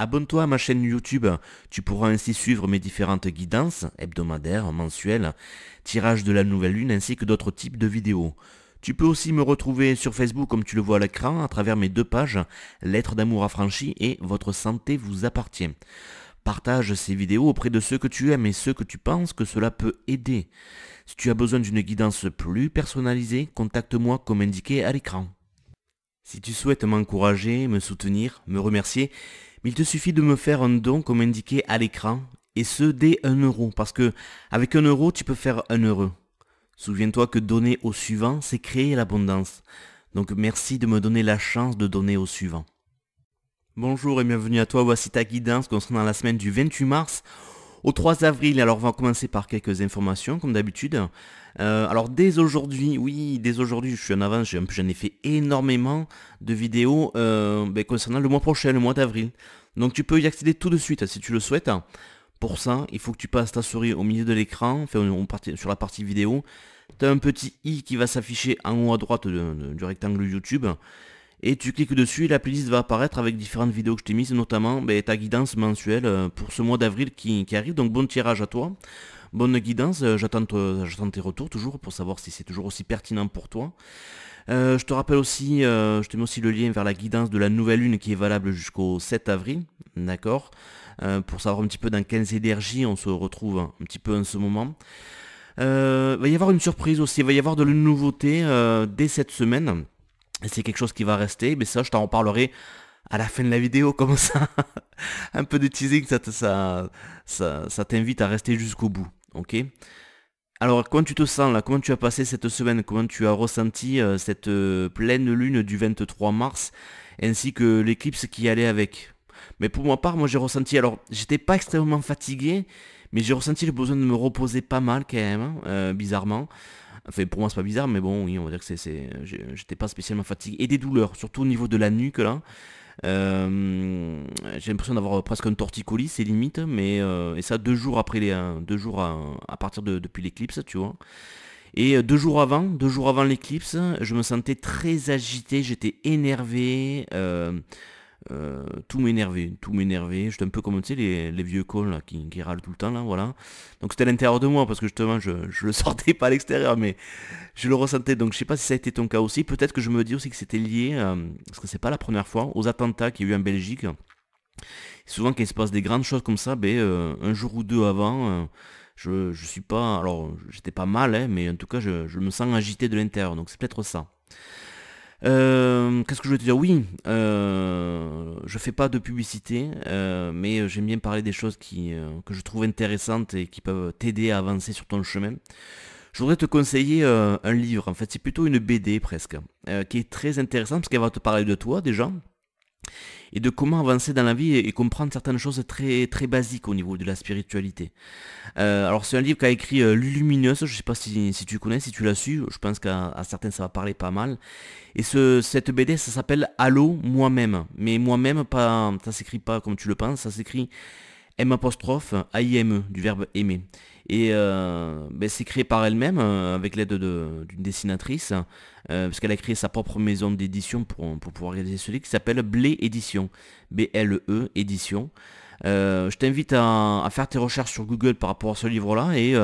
Abonne-toi à ma chaîne YouTube, tu pourras ainsi suivre mes différentes guidances, hebdomadaires, mensuelles, tirage de la nouvelle lune ainsi que d'autres types de vidéos. Tu peux aussi me retrouver sur Facebook comme tu le vois à l'écran à travers mes deux pages, Lettres d'amour affranchies et Votre santé vous appartient. Partage ces vidéos auprès de ceux que tu aimes et ceux que tu penses que cela peut aider. Si tu as besoin d'une guidance plus personnalisée, contacte-moi comme indiqué à l'écran. Si tu souhaites m'encourager, me soutenir, me remercier, mais il te suffit de me faire un don comme indiqué à l'écran, et ce dès 1 euro, parce que avec 1 euro, tu peux faire un heureux. Souviens-toi que donner au suivant, c'est créer l'abondance. Donc merci de me donner la chance de donner au suivant. Bonjour et bienvenue à toi, voici ta guidance concernant la semaine du 28 mars au 3 avril. Alors on va commencer par quelques informations comme d'habitude. Alors dès aujourd'hui, oui, dès aujourd'hui, je suis en avance, j'en ai fait énormément de vidéos concernant le mois prochain, le mois d'avril. Donc tu peux y accéder tout de suite si tu le souhaites. Pour ça, il faut que tu passes ta souris au milieu de l'écran, enfin sur la partie vidéo. Tu as un petit i qui va s'afficher en haut à droite du rectangle YouTube. Et tu cliques dessus et la playlist va apparaître avec différentes vidéos que je t'ai mises, notamment ta guidance mensuelle pour ce mois d'avril qui arrive. Donc bon tirage à toi, bonne guidance, j'attends tes retours toujours pour savoir si c'est toujours aussi pertinent pour toi. Je te rappelle aussi, je te mets aussi le lien vers la guidance de la nouvelle lune qui est valable jusqu'au 7 avril, d'accord, pour savoir un petit peu dans quelles énergies on se retrouve un petit peu en ce moment. Il va y avoir une surprise aussi, il va y avoir de la nouveauté dès cette semaine. C'est quelque chose qui va rester, mais ça je t'en reparlerai à la fin de la vidéo, comme ça. Un peu de teasing, ça t'invite à rester jusqu'au bout, ok? Alors comment tu te sens là? Comment tu as passé cette semaine? Comment tu as ressenti cette pleine lune du 23 mars, ainsi que l'éclipse qui allait avec? Mais pour ma part, moi j'ai ressenti, alors j'étais pas extrêmement fatigué, mais j'ai ressenti le besoin de me reposer pas mal quand même, bizarrement. Enfin, pour moi, c'est pas bizarre, mais bon, oui, on va dire que j'étais pas spécialement fatigué. Et des douleurs, surtout au niveau de la nuque, là. J'ai l'impression d'avoir presque un torticolis, c'est limite, mais et ça 2 jours après 2 jours à partir depuis l'éclipse, tu vois. Et 2 jours avant l'éclipse, je me sentais très agité, j'étais énervé. Tout m'énervait, j'étais un peu comme tu sais les vieux cons là qui râlent tout le temps là, voilà. Donc c'était à l'intérieur de moi parce que justement je le sortais pas à l'extérieur, mais je le ressentais. Donc je sais pas si ça a été ton cas aussi, peut-être que je me dis aussi que c'était lié, parce que c'est pas la première fois, aux attentats qu'il y a eu en Belgique. Souvent quand il se passe des grandes choses comme ça, un jour ou deux avant, je suis pas, alors j'étais pas mal, hein, mais en tout cas je me sens agité de l'intérieur, donc c'est peut-être ça. Qu'est-ce que je voulais te dire? Oui, je fais pas de publicité, mais j'aime bien parler des choses que je trouve intéressantes et qui peuvent t'aider à avancer sur ton chemin. Je voudrais te conseiller un livre, en fait c'est plutôt une BD presque, qui est très intéressante parce qu'elle va te parler de toi déjà, et de comment avancer dans la vie et comprendre certaines choses très, très basiques au niveau de la spiritualité. Alors c'est un livre qu'a écrit Lulumineuse, je sais pas si tu connais, si tu l'as su, je pense qu'à certains ça va parler pas mal. Et cette BD ça s'appelle Allô moi-même, mais moi-même pas, ça s'écrit pas comme tu le penses, ça s'écrit M apostrophe A-I-M-E, du verbe aimer. Et c'est créé par elle-même avec l'aide d'une dessinatrice, parce qu'elle a créé sa propre maison d'édition pour pouvoir réaliser ce livre qui s'appelle Blé Édition, B-L-E Édition. Je t'invite à faire tes recherches sur Google par rapport à ce livre-là et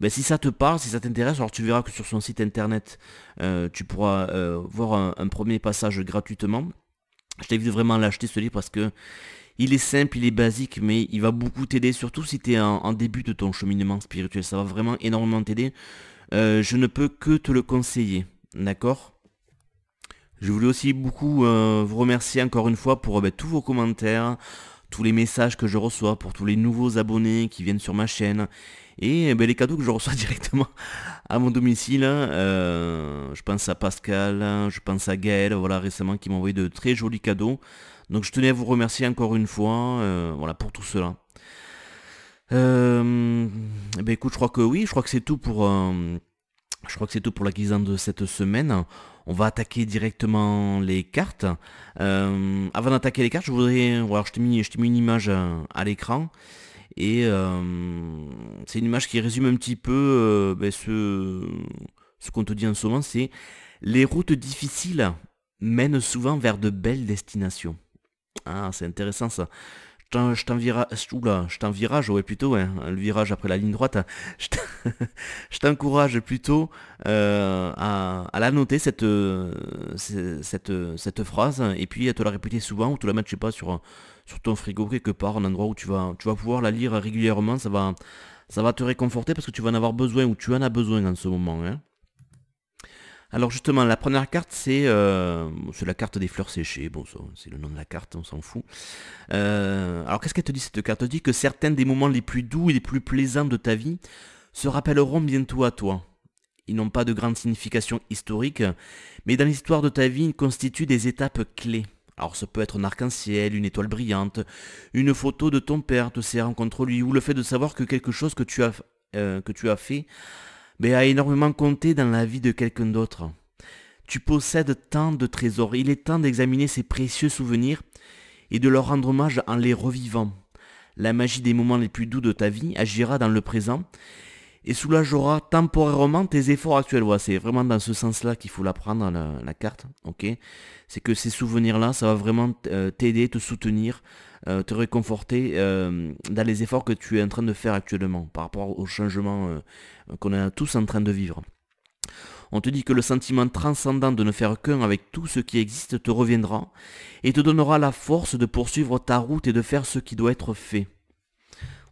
si ça te parle, si ça t'intéresse, alors tu verras que sur son site internet, tu pourras voir un premier passage gratuitement. Je t'invite vraiment à l'acheter ce livre parce que il est simple, il est basique, mais il va beaucoup t'aider, surtout si tu es en début de ton cheminement spirituel. Ça va vraiment énormément t'aider. Je ne peux que te le conseiller, d'accord? Je voulais aussi beaucoup vous remercier encore une fois pour tous vos commentaires, tous les messages que je reçois, pour tous les nouveaux abonnés qui viennent sur ma chaîne, et les cadeaux que je reçois directement à mon domicile. Je pense à Pascal, je pense à Gaël, voilà, récemment, qui m'a envoyé de très jolis cadeaux. Donc je tenais à vous remercier encore une fois, voilà, pour tout cela. Écoute, je crois que oui, je crois que c'est tout pour... je crois que c'est tout pour la guisane de cette semaine. On va attaquer directement les cartes. Avant d'attaquer les cartes, je voudrais... Voilà, je t'ai mis une image à l'écran. Et c'est une image qui résume un petit peu ce qu'on te dit en ce moment. C'est les routes difficiles mènent souvent vers de belles destinations. Ah, c'est intéressant ça. Je t'en virage, ouais, plutôt, ouais, le virage après la ligne droite. Je t'en- je t'encourage plutôt à la noter, cette phrase, et puis à te la répéter souvent, ou te la mettre, je sais pas, sur ton frigo, quelque part, un endroit où tu vas pouvoir la lire régulièrement. Ça va te réconforter parce que tu vas en avoir besoin, ou tu en as besoin en ce moment, hein. Alors justement, la première carte, c'est la carte des fleurs séchées. Bon, ça, c'est le nom de la carte, on s'en fout. Alors qu'est-ce qu'elle te dit cette carte? Elle te dit que certains des moments les plus doux et les plus plaisants de ta vie se rappelleront bientôt à toi. Ils n'ont pas de grande signification historique, mais dans l'histoire de ta vie, ils constituent des étapes clés. Alors ça peut être un arc-en-ciel, une étoile brillante, une photo de ton père te serrant contre lui, ou le fait de savoir que quelque chose que tu as fait a énormément compté dans la vie de quelqu'un d'autre. Tu possèdes tant de trésors, il est temps d'examiner ces précieux souvenirs et de leur rendre hommage en les revivant. La magie des moments les plus doux de ta vie agira dans le présent et soulagera temporairement tes efforts actuels. Ouais, c'est vraiment dans ce sens-là qu'il faut la prendre, la carte. Ok, c'est que ces souvenirs-là, ça va vraiment t'aider, te soutenir, te réconforter dans les efforts que tu es en train de faire actuellement par rapport au changement qu'on est tous en train de vivre. On te dit que le sentiment transcendant de ne faire qu'un avec tout ce qui existe te reviendra et te donnera la force de poursuivre ta route et de faire ce qui doit être fait.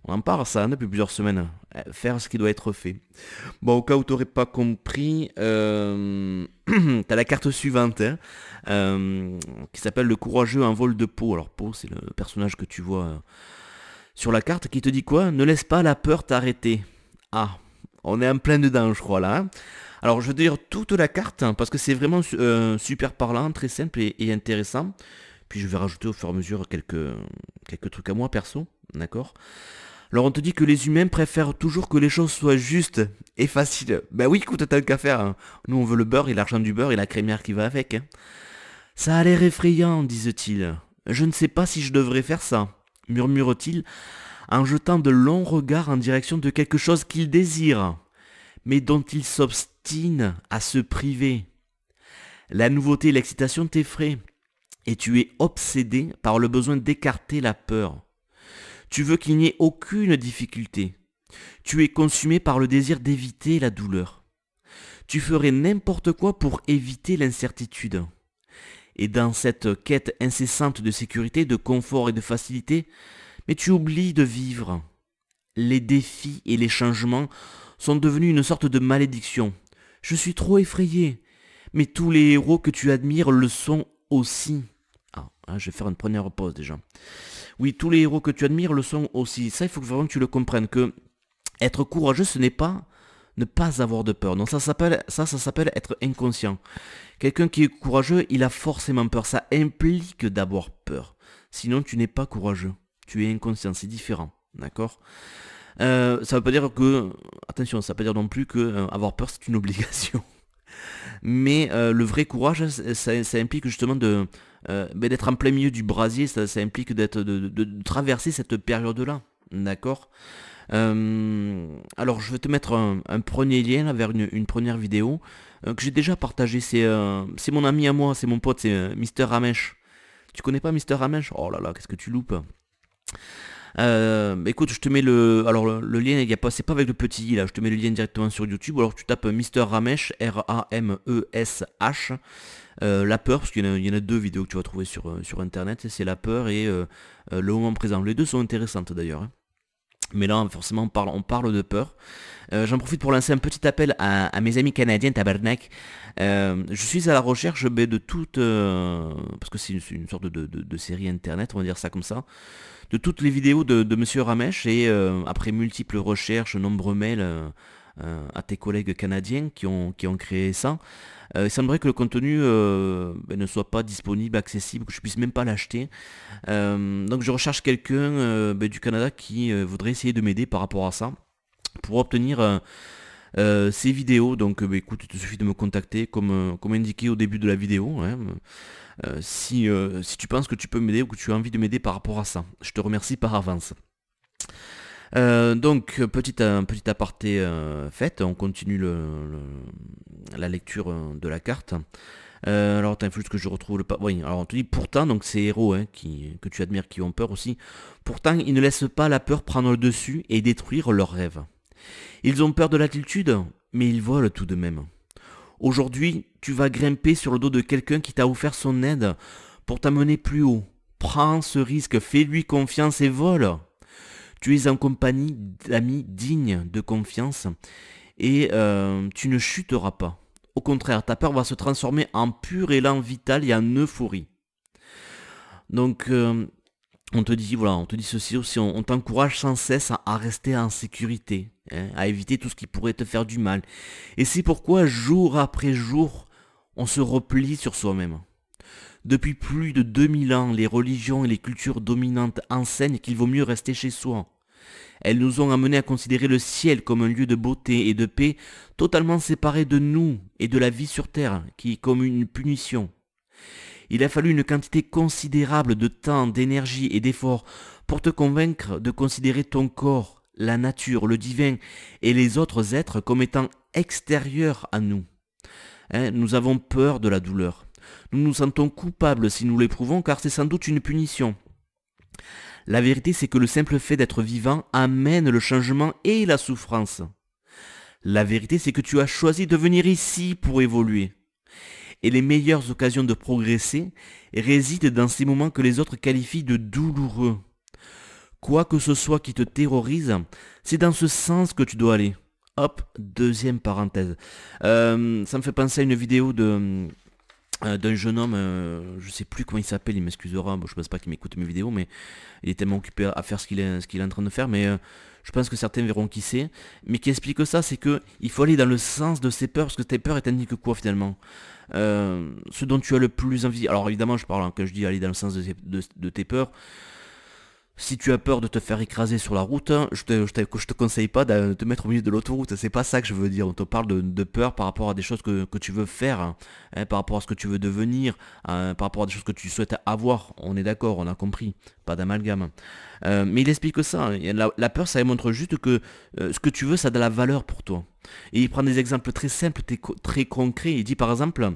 On en parle ça depuis plusieurs semaines. Faire ce qui doit être fait. Bon, au cas où tu n'aurais pas compris, t'as la carte suivante, hein, qui s'appelle le courageux en vol de peau. Alors peau, c'est le personnage que tu vois sur la carte qui te dit quoi? Ne laisse pas la peur t'arrêter. Ah, on est en plein dedans, je crois là, hein. Alors je vais te dire toute la carte, hein, parce que c'est vraiment super parlant, très simple et intéressant. Puis je vais rajouter au fur et à mesure quelques trucs à moi perso, d'accord? Alors on te dit que les humains préfèrent toujours que les choses soient justes et faciles. Ben oui, écoute, t'as qu'à faire, hein. Nous on veut le beurre et l'argent du beurre et la crémière qui va avec, hein. Ça a l'air effrayant, disent-ils. Je ne sais pas si je devrais faire ça, murmure-t-il en jetant de longs regards en direction de quelque chose qu'il désire, mais dont il s'obstine à se priver. La nouveauté et l'excitation t'effraient, et tu es obsédé par le besoin d'écarter la peur. Tu veux qu'il n'y ait aucune difficulté. Tu es consumé par le désir d'éviter la douleur. Tu ferais n'importe quoi pour éviter l'incertitude. Et dans cette quête incessante de sécurité, de confort et de facilité, mais tu oublies de vivre. Les défis et les changements sont devenus une sorte de malédiction. Je suis trop effrayé, mais tous les héros que tu admires le sont aussi. Ah, hein, je vais faire une première pause déjà. Oui, tous les héros que tu admires le sont aussi. Ça, il faut vraiment que tu le comprennes, que être courageux, ce n'est pas ne pas avoir de peur. Non, ça s'appelle être inconscient. Quelqu'un qui est courageux, il a forcément peur. Ça implique d'avoir peur. Sinon, tu n'es pas courageux. Tu es inconscient, c'est différent. D'accord? Ça veut pas dire que... Attention, ça veut pas dire non plus que avoir peur, c'est une obligation. Mais le vrai courage, ça implique justement d'être en plein milieu du brasier, ça implique de traverser cette période-là. D'accord? Alors je vais te mettre un premier lien là, vers une première vidéo que j'ai déjà partagée. C'est mon ami à moi, c'est mon pote, c'est Mister Ramesh. Tu connais pas Mister Ramesh? Oh là là, qu'est-ce que tu loupes. Écoute, je te mets le lien, c'est pas avec le petit i là, je te mets le lien directement sur YouTube, ou alors tu tapes Mister Ramesh, R-A-M-E-S-H, la peur, parce qu'il y en a deux vidéos que tu vas trouver sur internet, c'est la peur et le moment présent. Les deux sont intéressantes d'ailleurs, hein. Mais là, forcément, on parle de peur. J'en profite pour lancer un petit appel à mes amis canadiens, tabarnak. Je suis à la recherche de toute... parce que c'est une sorte de série internet, on va dire ça comme ça, de toutes les vidéos de Monsieur Ramesh, et après multiples recherches, nombreux mails à tes collègues canadiens qui ont créé ça, il semblerait que le contenu ne soit pas disponible, accessible, que je puisse même pas l'acheter. Donc je recherche quelqu'un du Canada qui voudrait essayer de m'aider par rapport à ça, pour obtenir ces vidéos. Donc écoute, il te suffit de me contacter comme indiqué au début de la vidéo, hein, si tu penses que tu peux m'aider ou que tu as envie de m'aider par rapport à ça. Je te remercie par avance. Donc petit aparté fait, on continue la lecture de la carte. Alors attends, il faut juste que je retrouve le pas. Oui, alors on te dit pourtant, donc ces héros hein, que tu admires, qui ont peur aussi, pourtant ils ne laissent pas la peur prendre le dessus et détruire leurs rêves. Ils ont peur de l'altitude, mais ils volent tout de même. Aujourd'hui, tu vas grimper sur le dos de quelqu'un qui t'a offert son aide pour t'amener plus haut. Prends ce risque, fais-lui confiance et vole. Tu es en compagnie d'amis dignes de confiance et tu ne chuteras pas. Au contraire, ta peur va se transformer en pur élan vital et en euphorie. Donc, on te dit, voilà, on te dit ceci aussi, on t'encourage sans cesse à rester en sécurité, hein, à éviter tout ce qui pourrait te faire du mal. Et c'est pourquoi, jour après jour, on se replie sur soi-même. Depuis plus de 2000 ans, les religions et les cultures dominantes enseignent qu'il vaut mieux rester chez soi. Elles nous ont amenés à considérer le ciel comme un lieu de beauté et de paix totalement séparé de nous et de la vie sur terre, qui est comme une punition. Il a fallu une quantité considérable de temps, d'énergie et d'efforts pour te convaincre de considérer ton corps, la nature, le divin et les autres êtres comme étant extérieurs à nous. Hein, nous avons peur de la douleur. Nous nous sentons coupables si nous l'éprouvons car c'est sans doute une punition. La vérité, c'est que le simple fait d'être vivant amène le changement et la souffrance. La vérité, c'est que tu as choisi de venir ici pour évoluer. Et les meilleures occasions de progresser résident dans ces moments que les autres qualifient de douloureux. Quoi que ce soit qui te terrorise, c'est dans ce sens que tu dois aller. Hop, deuxième parenthèse. Ça me fait penser à une vidéo d'un jeune homme, je sais plus comment il s'appelle, il m'excusera, bon, je pense pas qu'il m'écoute mes vidéos, mais il est tellement occupé à faire ce qu'il est en train de faire, mais je pense que certains verront qui c'est, mais qui explique ça, c'est que il faut aller dans le sens de ses peurs, parce que tes peurs, elles t'indiquent quoi finalement, ce dont tu as le plus envie, alors évidemment je parle, hein, quand je dis aller dans le sens de tes peurs, si tu as peur de te faire écraser sur la route, je te conseille pas de te mettre au milieu de l'autoroute. C'est pas ça que je veux dire. On te parle de peur par rapport à des choses que tu veux faire, hein, par rapport à ce que tu veux devenir, par rapport à des choses que tu souhaites avoir. On est d'accord, on a compris. Pas d'amalgame. Mais il explique que ça. La peur, ça montre juste que ce que tu veux, ça a de la valeur pour toi. Et il prend des exemples très simples, très concrets. Il dit par exemple,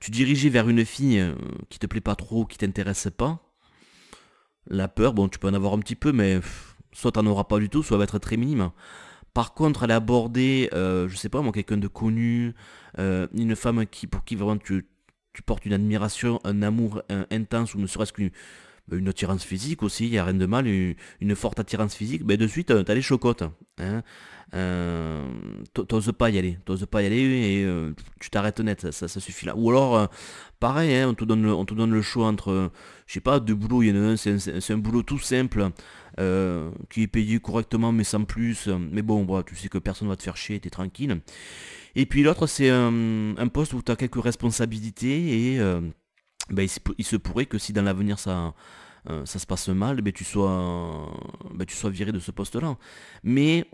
tu diriges vers une fille qui te plaît pas trop, qui t'intéresse pas. La peur, bon, tu peux en avoir un petit peu, mais soit t'en auras pas du tout, soit elle va être très minime. Par contre, aller aborder, je sais pas moi, quelqu'un de connu, une femme pour qui vraiment tu portes une admiration, un amour intense, ou ne serait-ce qu'une attirance physique aussi, il n'y a rien de mal, une forte attirance physique, ben de suite, t'as les chocottes. Hein. T'oses pas y aller, et tu t'arrêtes net, ça suffit là. Ou alors, pareil, hein, on te donne le choix entre, je sais pas, deux boulots, il y en a un, c'est un boulot tout simple, qui est payé correctement mais sans plus, mais bon, bah, tu sais que personne va te faire chier, t'es tranquille. Et puis l'autre, c'est un poste où tu as quelques responsabilités et ben, il se pourrait que si dans l'avenir ça se passe mal, ben, tu sois viré de ce poste-là. Mais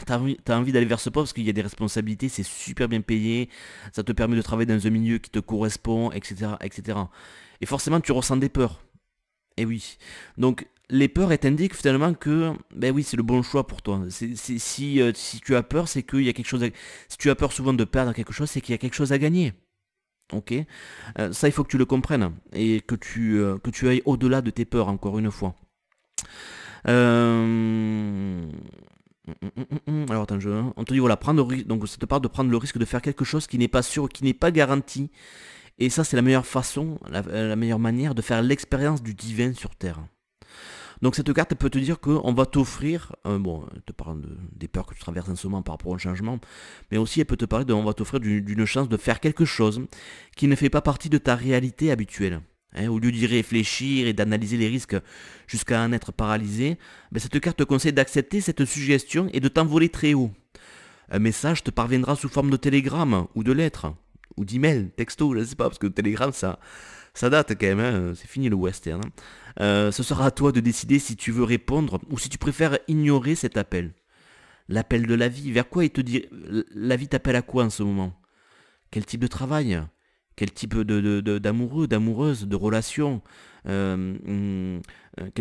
t'as envie d'aller vers ce poste parce qu'il y a des responsabilités, c'est super bien payé, ça te permet de travailler dans un milieu qui te correspond, etc., etc. Et forcément, tu ressens des peurs. Et oui. Donc, les peurs, elles t'indiquent finalement que, ben oui, c'est le bon choix pour toi. Si tu as peur, c'est qu'il y a quelque chose si tu as peur souvent de perdre quelque chose, c'est qu'il y a quelque chose à gagner. Ok. Ça, il faut que tu le comprennes et que tu ailles au-delà de tes peurs, encore une fois. Alors attends, on te dit voilà, donc ça te parle de prendre le risque de faire quelque chose qui n'est pas sûr, qui n'est pas garanti. Et ça, c'est la meilleure façon, la meilleure manière de faire l'expérience du divin sur Terre. Donc cette carte peut te dire qu'on va t'offrir, bon, elle te parle des peurs que tu traverses en ce moment par rapport au changement, mais aussi elle peut te parler on va t'offrir d'une chance de faire quelque chose qui ne fait pas partie de ta réalité habituelle. Hein, au lieu d'y réfléchir et d'analyser les risques jusqu'à en être paralysé, ben cette carte te conseille d'accepter cette suggestion et de t'envoler très haut. Un message te parviendra sous forme de télégramme ou de lettre, ou d'email, texto, je ne sais pas, parce que le télégramme ça date quand même, hein, c'est fini le western. Hein. Ce sera à toi de décider si tu veux répondre ou si tu préfères ignorer cet appel. L'appel de la vie, vers quoi il te dit, la vie t'appelle à quoi en ce moment? Quel type de travail? quel type d'amoureux, d'amoureuse, de relation, quels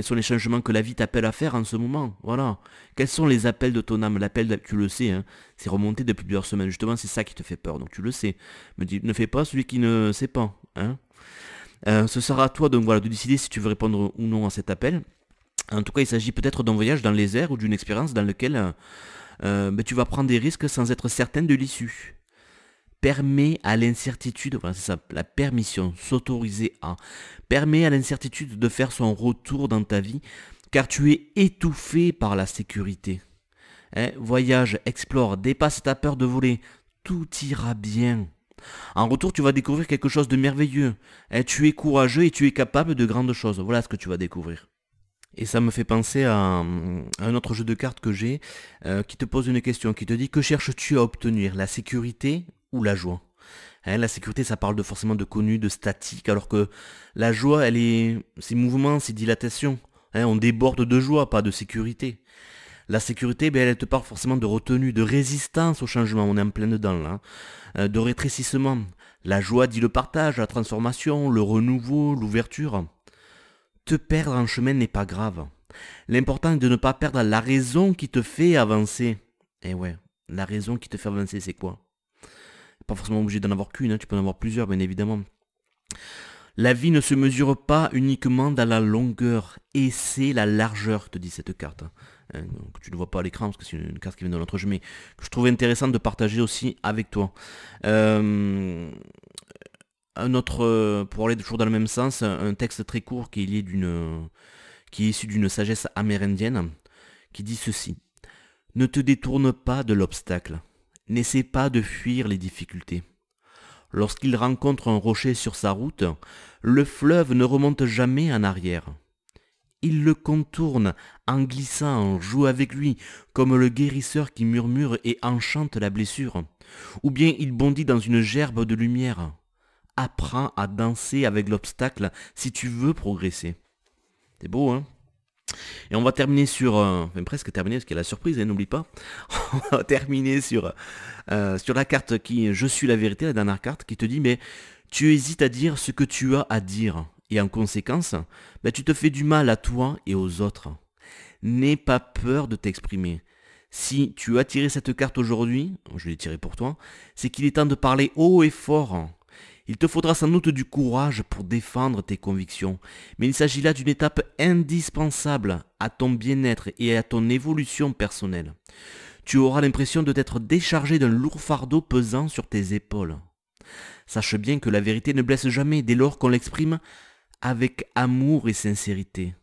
sont les changements que la vie t'appelle à faire en ce moment, voilà. Quels sont les appels de ton âme, l'appel, tu le sais, hein, c'est remonté depuis plusieurs semaines, justement c'est ça qui te fait peur, donc tu le sais. Me dis, ne fais pas celui qui ne sait pas, hein. Ce sera à toi donc voilà de décider si tu veux répondre ou non à cet appel. En tout cas, il s'agit peut-être d'un voyage dans les airs ou d'une expérience dans laquelle tu vas prendre des risques sans être certaine de l'issue. Permet à l'incertitude, voilà c'est ça, la permission, s'autoriser à, permet à l'incertitude de faire son retour dans ta vie, car tu es étouffé par la sécurité. Hein, voyage, explore, dépasse ta peur de voler, tout ira bien. En retour, tu vas découvrir quelque chose de merveilleux. Hein, tu es courageux et tu es capable de grandes choses. Voilà ce que tu vas découvrir. Et ça me fait penser à un autre jeu de cartes que j'ai qui te pose une question, qui te dit que cherches-tu à obtenir, la sécurité ou la joie? Hein, la sécurité, ça parle forcément de connu, de statique, alors que la joie, c'est mouvement, c'est dilatation. Hein, on déborde de joie, pas de sécurité. La sécurité, elle te parle forcément de retenue, de résistance au changement, on est en plein dedans là, de rétrécissement. La joie dit le partage, la transformation, le renouveau, l'ouverture. Te perdre en chemin n'est pas grave. L'important est de ne pas perdre la raison qui te fait avancer. Eh ouais, la raison qui te fait avancer, c'est quoi? Pas forcément obligé d'en avoir qu'une, hein, tu peux en avoir plusieurs, bien évidemment. La vie ne se mesure pas uniquement dans la longueur, et c'est la largeur, te dit cette carte. Que tu ne vois pas à l'écran, parce que c'est une carte qui vient de notre jeu, mais que je trouvais intéressant de partager aussi avec toi. Un autre, pour aller toujours dans le même sens, un texte très court qui est issu d'une sagesse amérindienne, qui dit ceci. Ne te détourne pas de l'obstacle. N'essaie pas de fuir les difficultés. Lorsqu'il rencontre un rocher sur sa route, le fleuve ne remonte jamais en arrière. Il le contourne en glissant, joue avec lui, comme le guérisseur qui murmure et enchante la blessure. Ou bien il bondit dans une gerbe de lumière. Apprends à danser avec l'obstacle si tu veux progresser. C'est beau, hein? Et on va terminer sur... presque terminer, parce qu'il y a la surprise, hein, n'oublie pas. On va terminer sur la carte qui... Je suis la vérité, la dernière carte, qui te dit, mais tu hésites à dire ce que tu as à dire. Et en conséquence, tu te fais du mal à toi et aux autres. N'aie pas peur de t'exprimer. Si tu as tiré cette carte aujourd'hui, je l'ai tirée pour toi, c'est qu'il est temps de parler haut et fort. Il te faudra sans doute du courage pour défendre tes convictions, mais il s'agit là d'une étape indispensable à ton bien-être et à ton évolution personnelle. Tu auras l'impression de t'être déchargé d'un lourd fardeau pesant sur tes épaules. Sache bien que la vérité ne blesse jamais dès lors qu'on l'exprime avec amour et sincérité.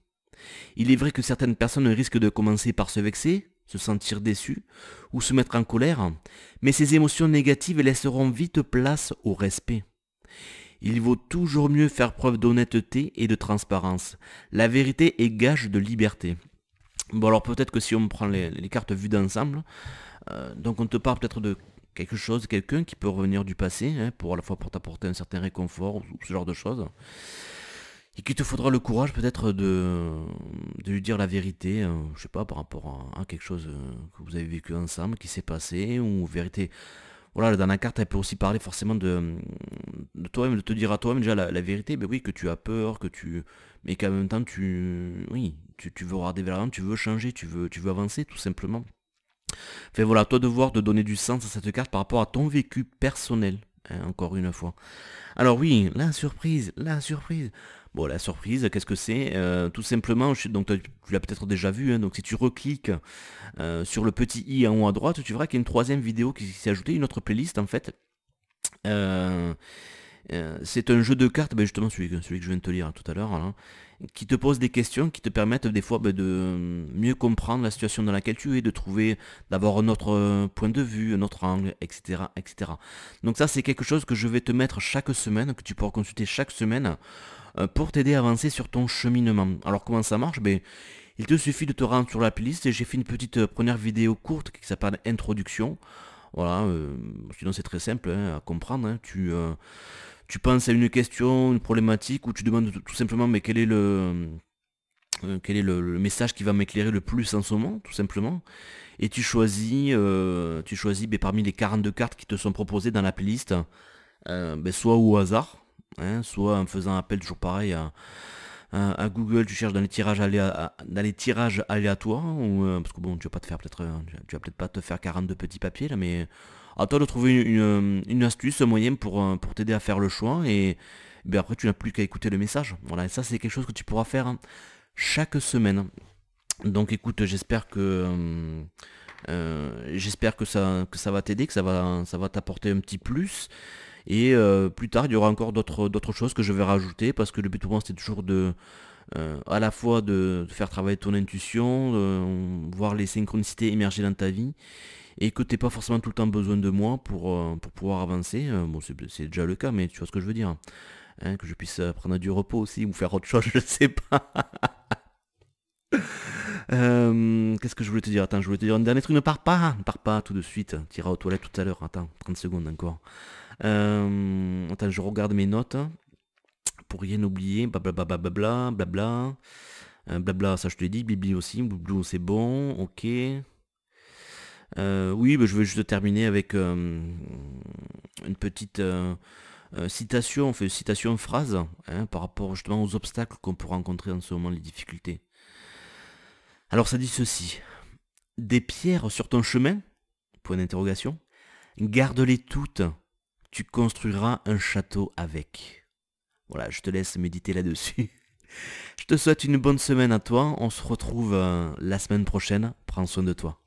Il est vrai que certaines personnes risquent de commencer par se vexer, se sentir déçues ou se mettre en colère, mais ces émotions négatives laisseront vite place au respect. Il vaut toujours mieux faire preuve d'honnêteté et de transparence. La vérité est gage de liberté. Bon alors peut-être que si on prend les cartes vues d'ensemble, donc on te parle peut-être de quelque chose, quelqu'un qui peut revenir du passé, hein, pour à la fois pour t'apporter un certain réconfort ou ce genre de choses. Et qu'il te faudra le courage peut-être de lui dire la vérité, je sais pas, par rapport à quelque chose que vous avez vécu ensemble, qui s'est passé, ou vérité. Voilà, dans la carte, elle peut aussi parler forcément de toi-même, de te dire à toi-même déjà la vérité, mais oui, que tu as peur, mais qu'en même temps, tu veux regarder vers l'avant, tu veux changer, tu veux avancer, tout simplement. Enfin voilà, toi de voir, de donner du sens à cette carte par rapport à ton vécu personnel, hein, encore une fois. Alors oui, la surprise. Bon, la surprise, qu'est-ce que c'est? Tout simplement, donc tu l'as peut-être déjà vu, hein, donc si tu recliques sur le petit i en haut à droite, tu verras qu'il y a une troisième vidéo qui s'est ajoutée, une autre playlist en fait. C'est un jeu de cartes, justement celui que je viens de te lire tout à l'heure, hein, qui te pose des questions qui te permettent des fois de mieux comprendre la situation dans laquelle tu es, d'avoir un autre point de vue, un autre angle, etc. etc. Donc ça c'est quelque chose que je vais te mettre chaque semaine, que tu pourras consulter chaque semaine, pour t'aider à avancer sur ton cheminement. Alors comment ça marche? Il te suffit de te rendre sur la playlist et j'ai fait une petite première vidéo courte qui s'appelle Introduction. Voilà, sinon c'est très simple hein, à comprendre. Hein. Tu penses à une question, une problématique, ou tu demandes tout simplement mais quel est le message qui va m'éclairer le plus en ce moment, tout simplement. Et tu choisis parmi les 42 cartes qui te sont proposées dans la playlist, soit au hasard, hein, soit en faisant appel toujours pareil à Google, tu cherches dans les tirages aléatoires, ou, parce que bon, tu vas pas te faire peut-être, tu vas peut-être pas te faire 42 petits papiers là, mais à toi de trouver une astuce, un moyen pour t'aider à faire le choix, et ben après tu n'as plus qu'à écouter le message. Voilà, et ça c'est quelque chose que tu pourras faire, hein, chaque semaine. Donc écoute, j'espère que ça va t'aider, que ça va t'apporter un petit plus. Et plus tard, il y aura encore d'autres choses que je vais rajouter, parce que le but pour moi c'était toujours à la fois de faire travailler ton intuition, voir les synchronicités émerger dans ta vie, et que tu n'aies pas forcément tout le temps besoin de moi pour pouvoir avancer. Bon, c'est déjà le cas, mais tu vois ce que je veux dire. Hein, que je puisse prendre du repos aussi ou faire autre chose, je sais pas. Qu'est-ce que je voulais te dire? Attends, je voulais te dire un dernier truc. Ne pars pas tout de suite. Tu iras aux toilettes tout à l'heure. Attends, 30 secondes encore. Attends, je regarde mes notes pour rien oublier. Blablabla, blabla, blabla. Blabla, ça je te l'ai dit. Bibli aussi. Blou, c'est bon. Ok. Oui, bah, je veux juste terminer avec une petite citation, enfin citation phrase, hein, par rapport justement aux obstacles qu'on peut rencontrer en ce moment, les difficultés. Alors ça dit ceci. Des pierres sur ton chemin? Point d'interrogation. Garde-les toutes. Tu construiras un château avec. Voilà, je te laisse méditer là-dessus. Je te souhaite une bonne semaine à toi. On se retrouve la semaine prochaine. Prends soin de toi.